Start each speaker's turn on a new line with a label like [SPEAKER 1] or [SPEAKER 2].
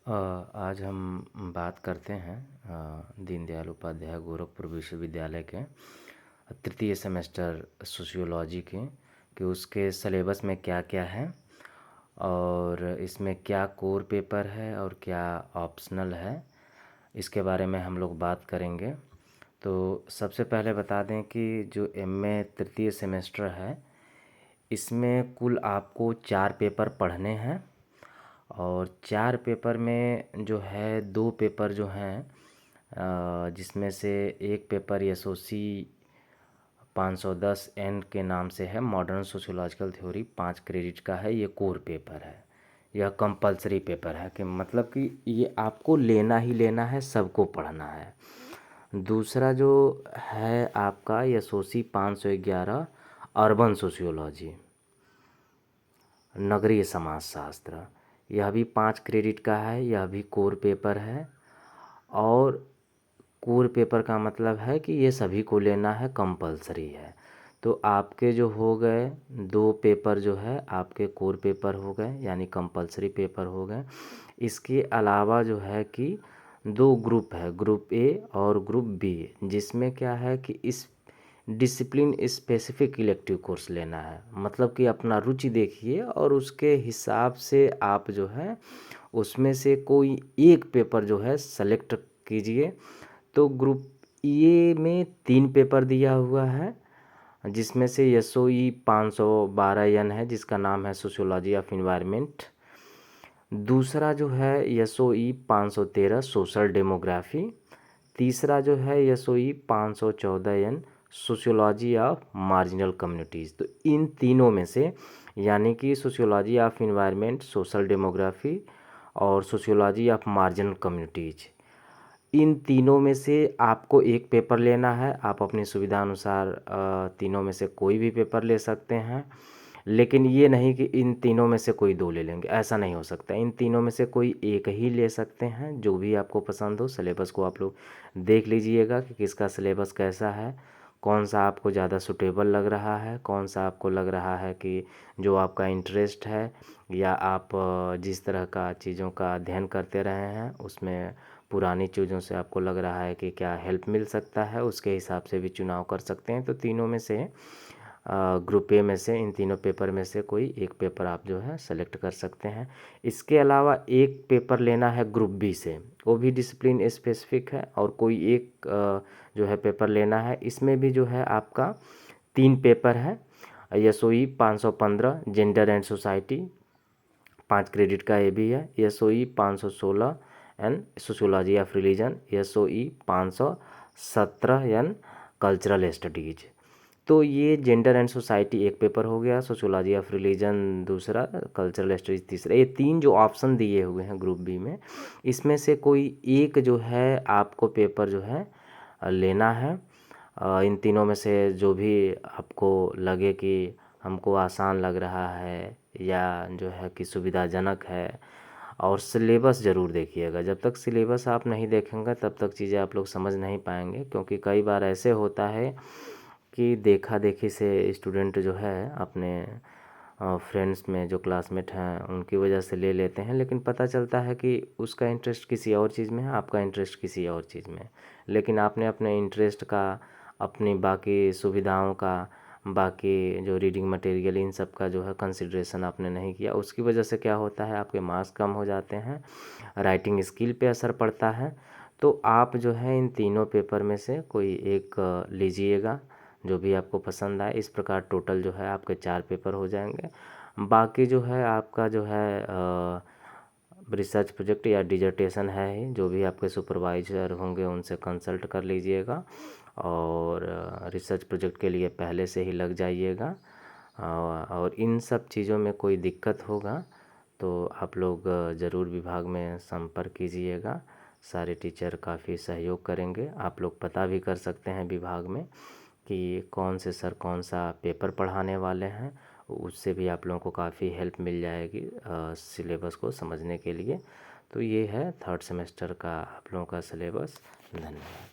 [SPEAKER 1] आज हम बात करते हैं दीनदयाल उपाध्याय गोरखपुर विश्वविद्यालय के तृतीय सेमेस्टर सोशियोलॉजी के कि उसके सिलेबस में क्या क्या है और इसमें क्या कोर पेपर है और क्या ऑप्शनल है, इसके बारे में हम लोग बात करेंगे। तो सबसे पहले बता दें कि जो एमए तृतीय सेमेस्टर है इसमें कुल आपको 4 पेपर पढ़ने हैं और 4 पेपर में जो है 2 पेपर जो हैं जिसमें से एक पेपर एसओसी 510 एन के नाम से है, मॉडर्न सोशियोलॉजिकल थ्योरी, 5 क्रेडिट का है। ये कोर पेपर है, यह कंपलसरी पेपर है कि मतलब कि ये आपको लेना ही लेना है, सबको पढ़ना है। दूसरा जो है आपका एसओसी 511 अर्बन सोशियोलॉजी, नगरीय समाजशास्त्र, यह भी 5 क्रेडिट का है, यह भी कोर पेपर है। और कोर पेपर का मतलब है कि ये सभी को लेना है, कंपलसरी है। तो आपके जो हो गए 2 पेपर जो है आपके कोर पेपर हो गए, यानी कंपलसरी पेपर हो गए। इसके अलावा जो है कि 2 ग्रुप है, ग्रुप ए और ग्रुप बी, जिसमें क्या है कि इस डिसिप्लिन स्पेसिफिक इलेक्टिव कोर्स लेना है। मतलब कि अपना रुचि देखिए और उसके हिसाब से आप जो है उसमें से कोई एक पेपर जो है सेलेक्ट कीजिए। तो ग्रुप ए में 3 पेपर दिया हुआ है, जिसमें से एसओई 512 एन है जिसका नाम है सोशियोलॉजी ऑफ इन्वायरमेंट। दूसरा जो है एसओई 513 सोशल डेमोग्राफी। तीसरा जो है एसओई 514 एन सोशियोलॉजी ऑफ मार्जिनल कम्युनिटीज़। तो इन तीनों में से यानी कि sociology of environment, social demography और सोशियोलॉजी ऑफ मार्जिनल कम्युनिटीज़, इन तीनों में से आपको एक पेपर लेना है। आप अपनी सुविधा अनुसार तीनों में से कोई भी पेपर ले सकते हैं, लेकिन ये नहीं कि इन तीनों में से कोई 2 ले लेंगे, ऐसा नहीं हो सकता। इन तीनों में से कोई एक ही ले सकते हैं, जो भी आपको पसंद हो। सिलेबस को आप लोग देख लीजिएगा कि किसका सिलेबस कैसा है, कौन सा आपको ज़्यादा सूटेबल लग रहा है, कौन सा आपको लग रहा है कि जो आपका इंटरेस्ट है या आप जिस तरह का चीज़ों का अध्ययन करते रहे हैं उसमें पुरानी चीज़ों से आपको लग रहा है कि क्या हेल्प मिल सकता है, उसके हिसाब से भी चुनाव कर सकते हैं। तो तीनों में से ग्रुप ए में से इन तीनों पेपर में से कोई एक पेपर आप जो है सेलेक्ट कर सकते हैं। इसके अलावा एक पेपर लेना है ग्रुप बी से, वो भी डिसिप्लिन स्पेसिफिक है। और कोई एक जो है पेपर लेना है, इसमें भी जो है आपका 3 पेपर है। SOE 515 gender and society, 5 credit का ये भी है। SOE 516 an sociology of religion, SOE 517 an cultural studies. तो ये जेंडर एंड सोसाइटी एक पेपर हो गया, सोशियोलॉजी ऑफ रिलीजन दूसरा, कल्चरल स्टडीज तीसरा। ये 3 जो ऑप्शन दिए हुए हैं ग्रुप बी में, इसमें से कोई एक जो है आपको पेपर जो है लेना है। इन तीनों में से जो भी आपको लगे कि हमको आसान लग रहा है या जो है कि सुविधाजनक है। और सिलेबस ज़रूर देखिएगा, जब तक सिलेबस आप नहीं देखेंगे तब तक चीज़ें आप लोग समझ नहीं पाएंगे। क्योंकि कई बार ऐसे होता है कि देखा देखी से स्टूडेंट जो है अपने फ्रेंड्स में जो क्लासमेट हैं उनकी वजह से ले लेते हैं, लेकिन पता चलता है कि उसका इंटरेस्ट किसी और चीज़ में है, आपका इंटरेस्ट किसी और चीज़ में है। लेकिन आपने अपने इंटरेस्ट का, अपनी बाकी सुविधाओं का, बाकी जो रीडिंग मटेरियल, इन सब का जो है कंसिड्रेशन आपने नहीं किया। उसकी वजह से क्या होता है, आपके मार्क्स कम हो जाते हैं, राइटिंग स्किल पे असर पड़ता है। तो आप जो है इन तीनों पेपर में से कोई एक लीजिएगा, जो भी आपको पसंद आए। इस प्रकार टोटल जो है आपके 4 पेपर हो जाएंगे। बाकी जो है आपका जो है रिसर्च प्रोजेक्ट या डिजर्टेशन है ही, जो भी आपके सुपरवाइज़र होंगे उनसे कंसल्ट कर लीजिएगा और रिसर्च प्रोजेक्ट के लिए पहले से ही लग जाइएगा। और इन सब चीज़ों में कोई दिक्कत होगा तो आप लोग ज़रूर विभाग में संपर्क कीजिएगा। सारे टीचर काफ़ी सहयोग करेंगे। आप लोग पता भी कर सकते हैं विभाग में कि कौन से सर कौन सा पेपर पढ़ाने वाले हैं, उससे भी आप लोगों को काफ़ी हेल्प मिल जाएगी सिलेबस को समझने के लिए। तो ये है 3rd सेमेस्टर का आप लोगों का सिलेबस। धन्यवाद।